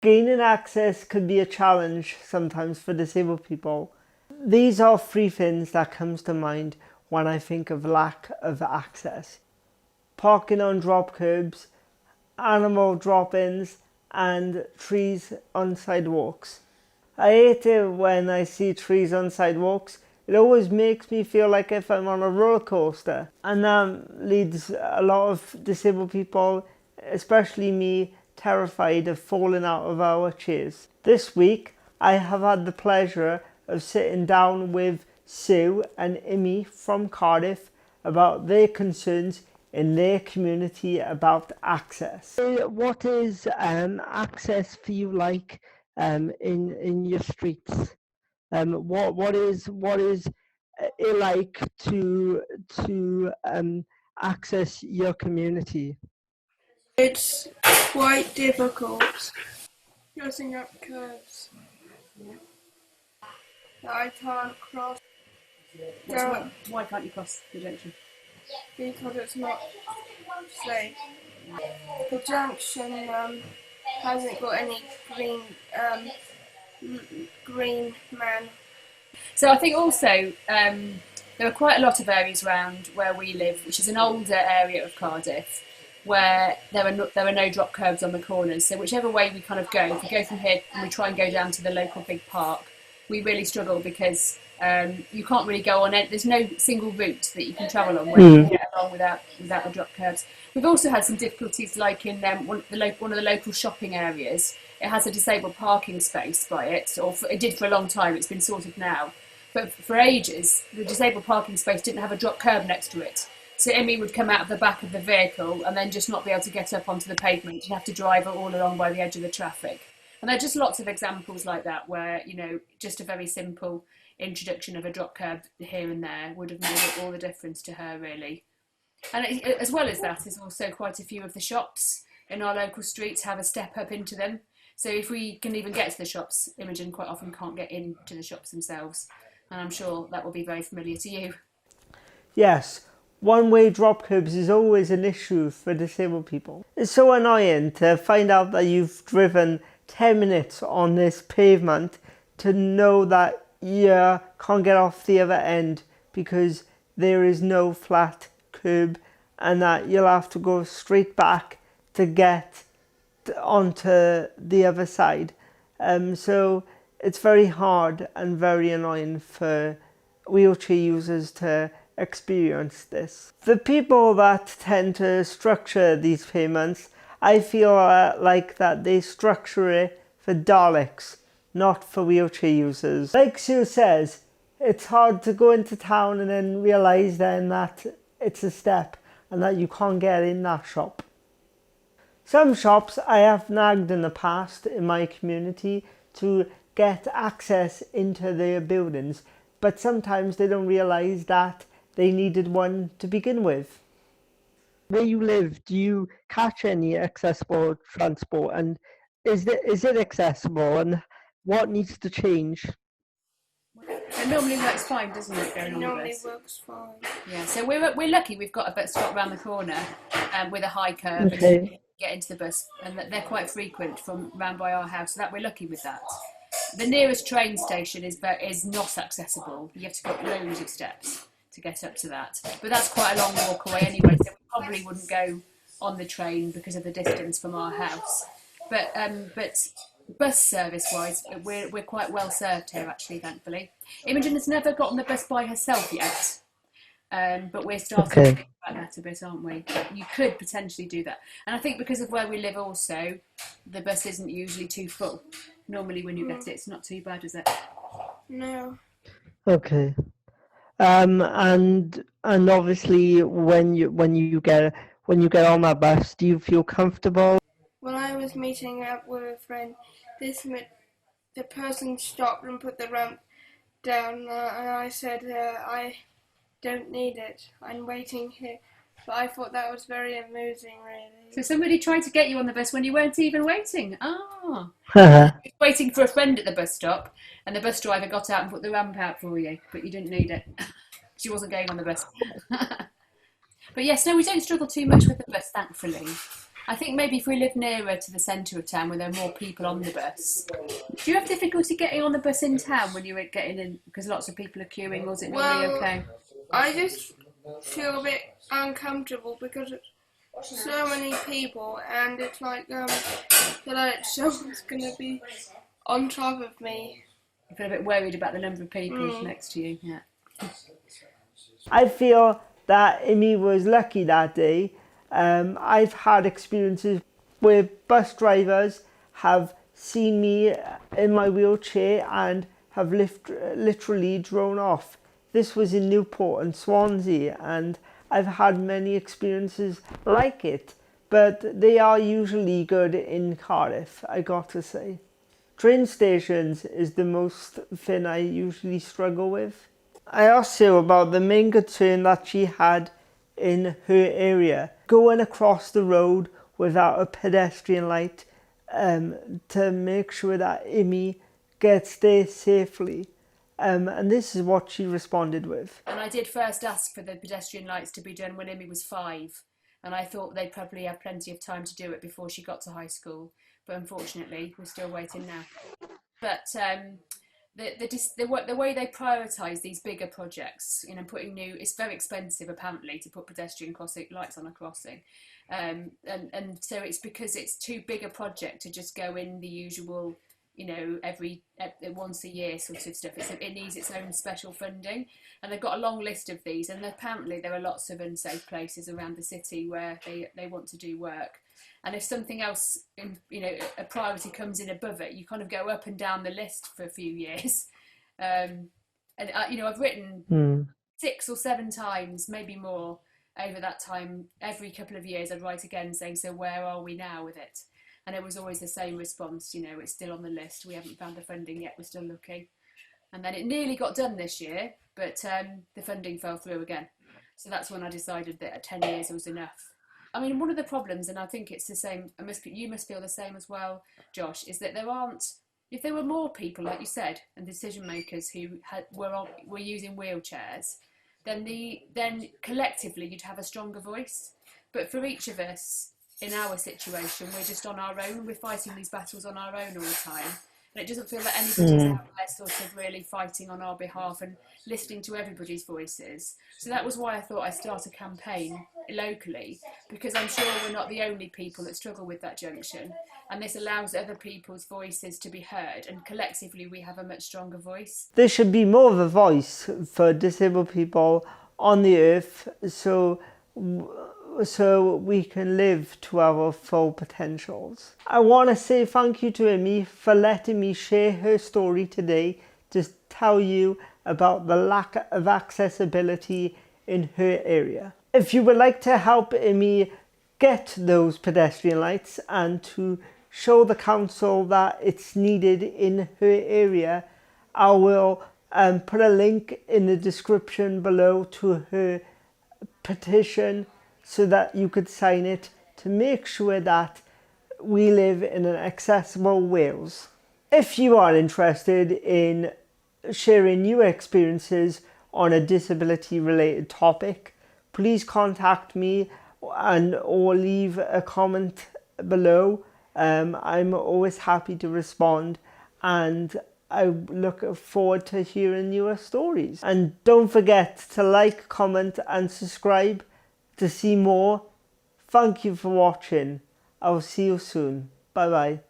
Gaining access could be a challenge sometimes for disabled people. These are three things that comes to mind when I think of lack of access. Parking on drop curbs, animal drop-ins, and trees on sidewalks. I hate it when I see trees on sidewalks. It always makes me feel like if I'm on a roller coaster. And that leads a lot of disabled people, especially me, terrified of falling out of our chairs. This week, I have had the pleasure of sitting down with Sue and Immy from Cardiff about their concerns in their community about access. What is access for you like in your streets? What is it like to access your community? It's quite difficult crossing up curbs that I can't cross. Why can't you cross the junction? Because it's not safe. The junction hasn't got any green man. So I think also there are quite a lot of areas around where we live, which is an older area of Cardiff, where there are no drop curbs on the corners. So whichever way we kind of go, if we go from here and we try and go down to the local big park, we really struggle because you can't really go on it. There's no single route that you can travel on where you can get along without the drop curbs. We've also had some difficulties, like in one of the local shopping areas. It has a disabled parking space by it, it did for a long time. It's been sorted now, but for ages the disabled parking space didn't have a drop curb next to it. So Immy would come out of the back of the vehicle and then just not be able to get up onto the pavement. You'd have to drive her all along by the edge of the traffic. And there are just lots of examples like that where, just a very simple introduction of a drop curb here and there would have made all the difference to her, really. And as well as that, is also quite a few of the shops in our local streets have a step up into them. So if we can even get to the shops, Imogen quite often can't get into the shops themselves. And I'm sure that will be very familiar to you. Yes, one-way drop curbs is always an issue for disabled people. It's so annoying to find out that you've driven 10 minutes on this pavement to know that you can't get off the other end because there is no flat curb and that you'll have to go straight back to get onto the other side. So it's very hard and very annoying for wheelchair users to experience this. The people that tend to structure these payments, I feel like that they structure it for Daleks, not for wheelchair users. Like Sue says, it's hard to go into town and then realise then that it's a step and that you can't get in that shop. Some shops I have nagged in the past in my community to get access into their buildings, but sometimes they don't realise that they needed one to begin with. Where you live, do you catch any accessible transport, and is it accessible, and what needs to change? It normally works fine, doesn't it? It normally works fine. Yeah, so we're lucky. We've got a bus stop around the corner with a high curb, Okay. and you can get into the bus, and they're quite frequent from round by our house. So that we're lucky with that. The nearest train station is not accessible. You have to go up loads of steps to get up to that. But that's quite a long walk away anyway, so we probably wouldn't go on the train because of the distance from our house. But bus service wise, we're quite well served here actually, thankfully. Imogen has never got on the bus by herself yet, but we're starting to think about that a bit, aren't we? You could potentially do that, and I think because of where we live also, the bus isn't usually too full. Normally when you get it, it's not too bad, is it? No. Okay. And obviously when you get on that bus, do you feel comfortable? When I was meeting up with a friend, the person stopped and put the ramp down, and I said, I don't need it. I'm waiting here. But I thought that was very amusing, really. So somebody tried to get you on the bus when you weren't even waiting. Ah. You were waiting for a friend at the bus stop, and the bus driver got out and put the ramp out for you, but you didn't need it. She wasn't going on the bus. But yes, no, we don't struggle too much with the bus, thankfully. I think maybe if we live nearer to the centre of town where there are more people on the bus. Do you have difficulty getting on the bus in town when you were getting in because lots of people are queuing, or is it normally Well, okay? I just feel a bit uncomfortable because it's so many people, and it's like feel like someone's gonna be on top of me. You feel a bit worried about the number of people next to you, yeah. I feel that Immy was lucky that day. I've had experiences where bus drivers have seen me in my wheelchair and have literally drone off. This was in Newport and Swansea, and I've had many experiences like it, but they are usually good in Cardiff, I got to say. Train stations is the most thing I usually struggle with. I asked her about the main concern that she had in her area, going across the road without a pedestrian light, to make sure that Immy gets there safely. And this is what she responded with. And I did first ask for the pedestrian lights to be done when Immy was 5, and I thought they'd probably have plenty of time to do it before she got to high school, but unfortunately we're still waiting now. But the way they prioritise these bigger projects, putting new, it's very expensive apparently to put pedestrian crossing lights on a crossing, and so it's because it's too big a project to just go in the usual, every once a year sort of stuff. It needs its own special funding, and they've got a long list of these, and apparently there are lots of unsafe places around the city where they want to do work. And if something else, a priority comes in above it, you kind of go up and down the list for a few years. I've written 6 or 7 times, maybe more, over that time. Every couple of years I'd write again saying, so where are we now with it? And it was always the same response, it's still on the list, we haven't found the funding yet, we're still looking. And then it nearly got done this year, but the funding fell through again. So that's when I decided that at 10 years was enough. I mean, one of the problems, and I think it's the same, you must feel the same as well, Josh, is that if there were more people, like you said, and decision makers who were using wheelchairs, then collectively you'd have a stronger voice. But for each of us, in our situation, we're just on our own, we're fighting these battles on our own all the time. And it doesn't feel like anybody's out there sort of really fighting on our behalf and listening to everybody's voices. So that was why I thought I'd start a campaign locally, because I'm sure we're not the only people that struggle with that junction. And this allows other people's voices to be heard, and collectively we have a much stronger voice. There should be more of a voice for disabled people on the earth, so we can live to our full potentials. I want to say thank you to Immy for letting me share her story today to tell you about the lack of accessibility in her area. If you would like to help Immy get those pedestrian lights and to show the council that it's needed in her area, I will put a link in the description below to her petition so that you could sign it to make sure that we live in an accessible Wales. If you are interested in sharing your experiences on a disability related topic, please contact me or leave a comment below. I'm always happy to respond, and I look forward to hearing your stories. And don't forget to like, comment and subscribe to see more. Thank you for watching. I will see you soon. Bye bye.